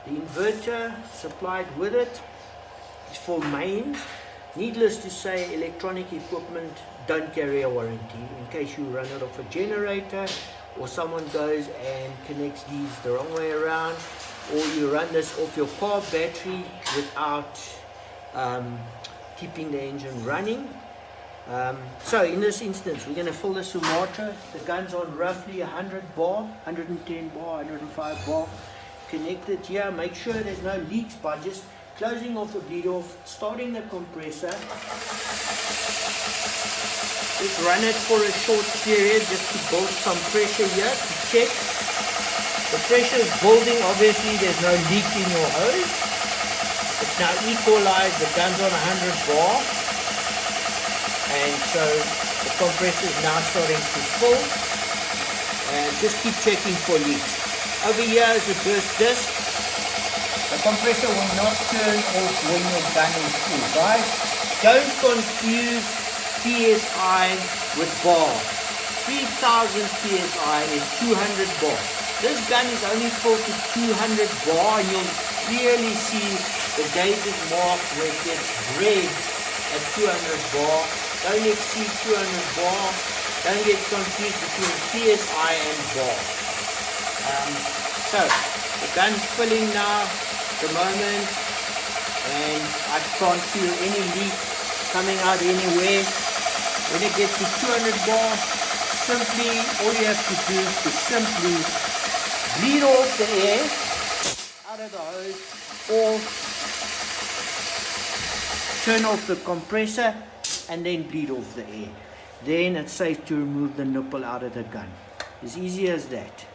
The inverter supplied with it is for mains. Needless to say, electronic equipment don't carry a warranty. In case you run it off a generator, or someone goes and connects these the wrong way around, or you run this off your car battery without keeping the engine running. So in this instance, we're going to fill this with water. The gun's on roughly 100 bar, 110 bar, 105 bar. Connect it here. Make sure there's no leaks by just closing off the bleed off, starting the compressor. Just run it for a short period just to build some pressure here to check. The pressure is building, obviously there's no leak in your hose. It's now equalized, the gun's on 100 bar. And so the compressor is now starting to fill. And just keep checking for leaks. Over here is the burst disc. The compressor will not turn off when your gun is full. Guys, don't confuse PSI with bar. 3000 PSI is 200 bar. This gun is only full to 200 bar, and you'll clearly see the gauges marked where it gets red at 200 bar. Don't exceed 200 bar. Don't get confused between PSI and bar. So the gun's filling now at the moment, and I can't feel any leak coming out anywhere. When it gets to 200 bar, simply all you have to do is to simply bleed off the air out of the hose, or turn off the compressor and then bleed off the air. Then it's safe to remove the nipple out of the gun. As easy as that.